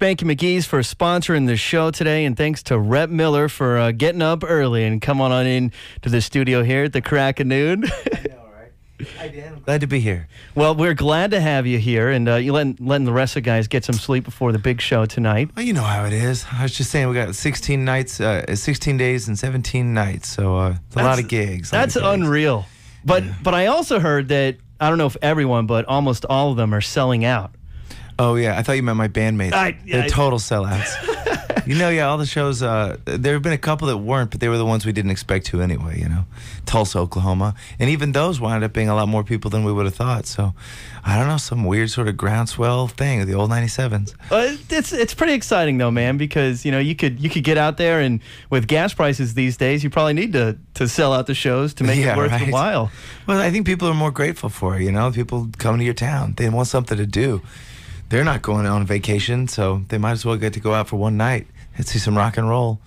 Spanky McGee's for sponsoring the show today, and thanks to Rhett Miller for getting up early and coming on in to the studio here at the crack of noon. I know, right? Hi, Dan. I'm glad to be here. Well, we're glad to have you here, and you letting the rest of the guys get some sleep before the big show tonight. Well, you know how it is. I was just saying we got 16 nights, 16 days and 17 nights, so it's a lot of gigs. That's unreal. But I also heard that, I don't know if everyone, but almost all of them are selling out. Oh, yeah. I thought you meant my bandmates. They're total sellouts. You know, yeah, all the shows, there have been a couple that weren't, but they were the ones we didn't expect to anyway, you know. Tulsa, Oklahoma. And even those wound up being a lot more people than we would have thought. So, I don't know, some weird sort of groundswell thing of the old 97s. It's pretty exciting, though, man, because, you know, you could get out there, and with gas prices these days, you probably need to sell out the shows to make it worth the while. Well, I think people are more grateful for it, you know. People come to your town. They want something to do. They're not going on vacation, so they might as well get to go out for one night and see some rock and roll.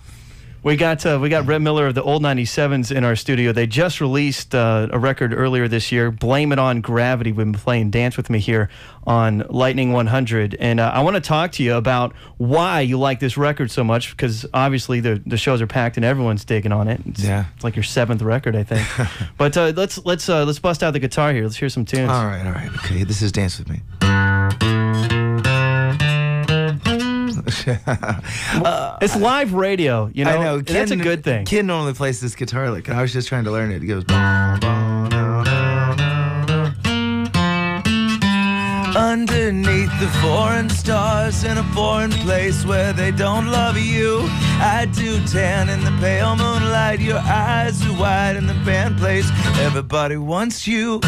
We got Rhett Miller of the old 97's in our studio. They just released a record earlier this year, Blame It On Gravity. We've been playing Dance With Me here on Lightning 100. And I want to talk to you about why you like this record so much, because obviously the shows are packed and everyone's digging on it. It's like your 7th record, I think. But let's bust out the guitar here. Let's hear some tunes. All right. Okay, this is Dance With Me. It's live radio, you know. I know. That's a good thing. Kid normally plays this guitar lick, and I was just trying to learn it. It goes. Boom, boom, no, no, no, no. Underneath the foreign stars in a foreign place where they don't love you, I do tan in the pale moonlight. Your eyes are wide and the band plays. Everybody wants you.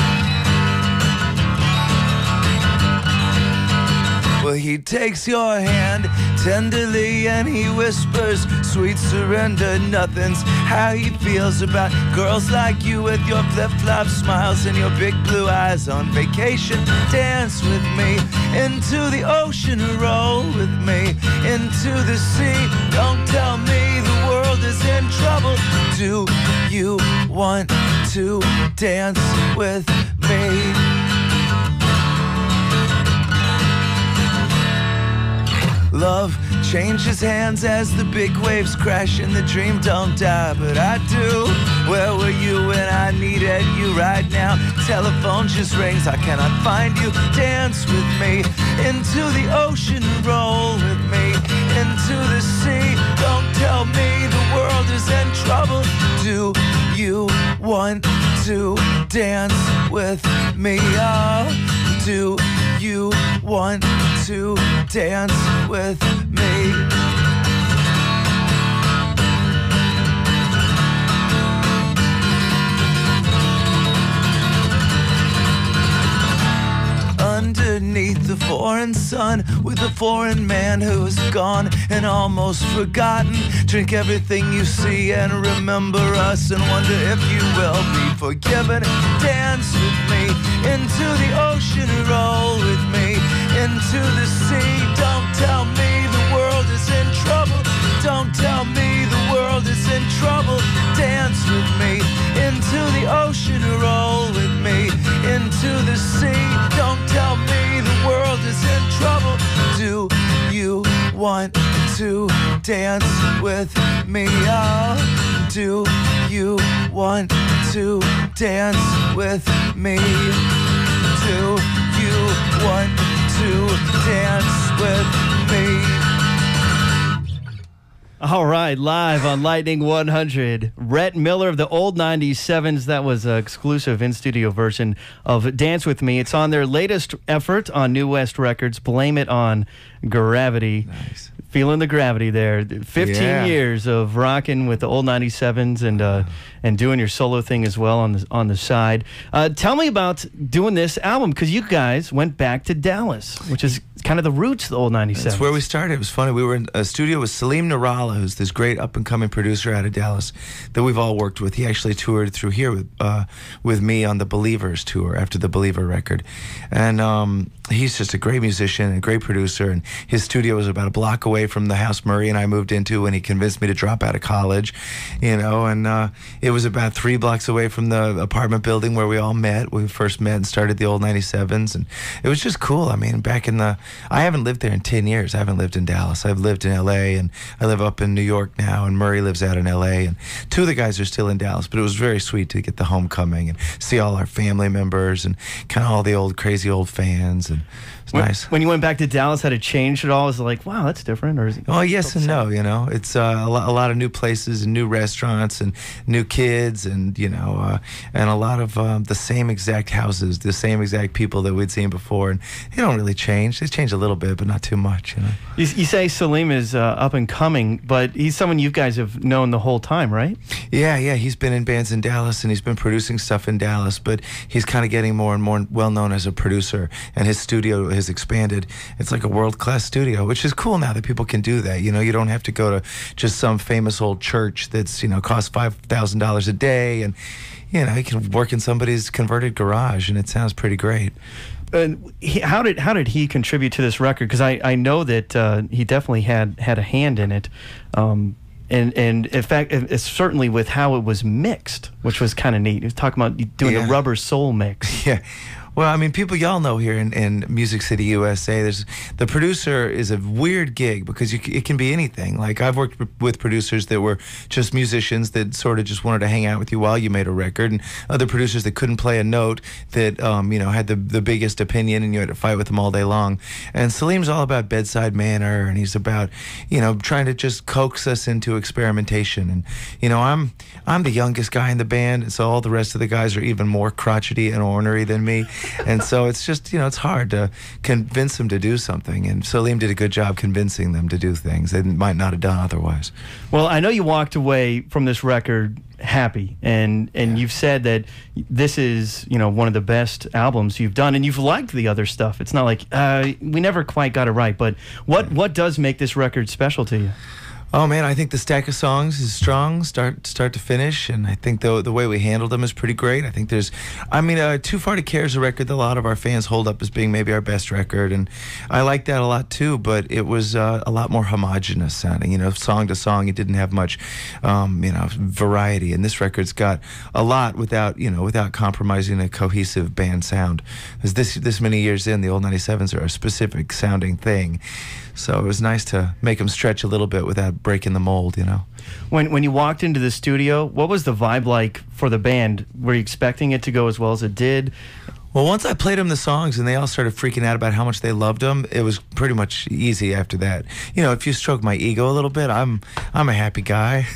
Well, he takes your hand tenderly and he whispers, sweet surrender, nothing's how he feels about girls like you with your flip-flop smiles and your big blue eyes on vacation. Dance with me into the ocean, roll with me into the sea. Don't tell me the world is in trouble. Do you want to dance with me? Love changes hands as the big waves crash and the dream don't die, but I do. Where were you when I needed you right now? Telephone just rings, I cannot find you. Dance with me into the ocean, roll with me into the sea. Don't tell me the world is in trouble. Do you want to dance with me? Oh, do you want to dance with me? Underneath the foreign sun with a foreign man who's gone and almost forgotten. Drink everything you see and remember us and wonder if you will be forgiven. Dance with me into the ocean, roll with me into the sea. Don't tell me the world is in trouble. Don't tell me the world is in trouble. Dance with me into the ocean, roll with me into the sea. Don't tell me the world is in trouble. Do you want to dance with me? Oh, do you want to dance with me? Do you want to dance with me? All right, live on Lightning 100, Rhett Miller of the old 97's. That was an exclusive in-studio version of Dance With Me. It's on their latest effort on New West Records, Blame It On Gravity. Nice. Feeling the gravity there. 15 years of rocking with the old 97's and doing your solo thing as well on the side. Tell me about doing this album, because you guys went back to Dallas, which is kind of the roots of the old 97's. That's where we started. It was funny. We were in a studio with Salim Narala, who's this great up-and-coming producer out of Dallas that we've all worked with. He actually toured through here with me on the Believers tour after the Believer record. And he's just a great musician and a great producer, and his studio was about a block away away from the house Murray and I moved into when he convinced me to drop out of college, you know, and it was about 3 blocks away from the apartment building where we all met. We first met and started the old 97's, and it was just cool. I mean, I haven't lived there in 10 years. I haven't lived in Dallas. I've lived in LA, and I live up in New York now, and Murray lives out in LA, and 2 of the guys are still in Dallas, but it was very sweet to get the homecoming and see all our family members and kind of all the old crazy old fans, and it's nice. When you went back to Dallas, had it changed at all? Was it like, wow, that's different? Or is it? Oh, yes and no, you know. It's a lot of new places and new restaurants and new kids and, you know, and a lot of the same exact houses, the same exact people that we'd seen before, and they don't really change. They change a little bit, but not too much, you know. You say Salim is up and coming, but he's someone you guys have known the whole time, right? Yeah, he's been in bands in Dallas, and he's been producing stuff in Dallas, but he's kind of getting more and more well-known as a producer, and his studio has expanded. It's like a world-class studio, which is cool now that people can do that. You know, you don't have to go to just some famous old church that's, you know, costs $5,000 a day, and, you know, you can work in somebody's converted garage, and it sounds pretty great. How did he contribute to this record? Because I know that he definitely had a hand in it. And in fact, it's certainly with how it was mixed, which was kind of neat. He was talking about doing the Rubber Soul mix. Yeah. Well, I mean, people y'all know here in Music City, USA, the producer is a weird gig because it can be anything. Like, I've worked with producers that were just musicians that sort of just wanted to hang out with you while you made a record, and other producers that couldn't play a note that, you know, had the biggest opinion, and you had to fight with them all day long. And Salim's all about bedside manner, and he's about, you know, trying to just coax us into experimentation. And, you know, I'm the youngest guy in the band, and so all the rest of the guys are even more crotchety and ornery than me. And so it's just, you know, it's hard to convince them to do something. And Salim did a good job convincing them to do things they might not have done otherwise. Well, I know you walked away from this record happy, and you've said that this is, you know, one of the best albums you've done, and you've liked the other stuff. It's not like we never quite got it right, but what does make this record special to you? Oh man, I think the stack of songs is strong, start to finish, and I think the way we handled them is pretty great. I think Too Far to Care is a record that a lot of our fans hold up as being maybe our best record, and I like that a lot too. But it was a lot more homogenous sounding, you know, song to song. It didn't have much, you know, variety. And this record's got a lot without compromising a cohesive band sound. Because this many years in, the old 97's are a specific sounding thing. So it was nice to make them stretch a little bit without breaking the mold, you know. When you walked into the studio, what was the vibe like for the band? Were you expecting it to go as well as it did? Well, once I played them the songs and they all started freaking out about how much they loved them, it was pretty much easy after that. You know, if you stroke my ego a little bit, I'm a happy guy.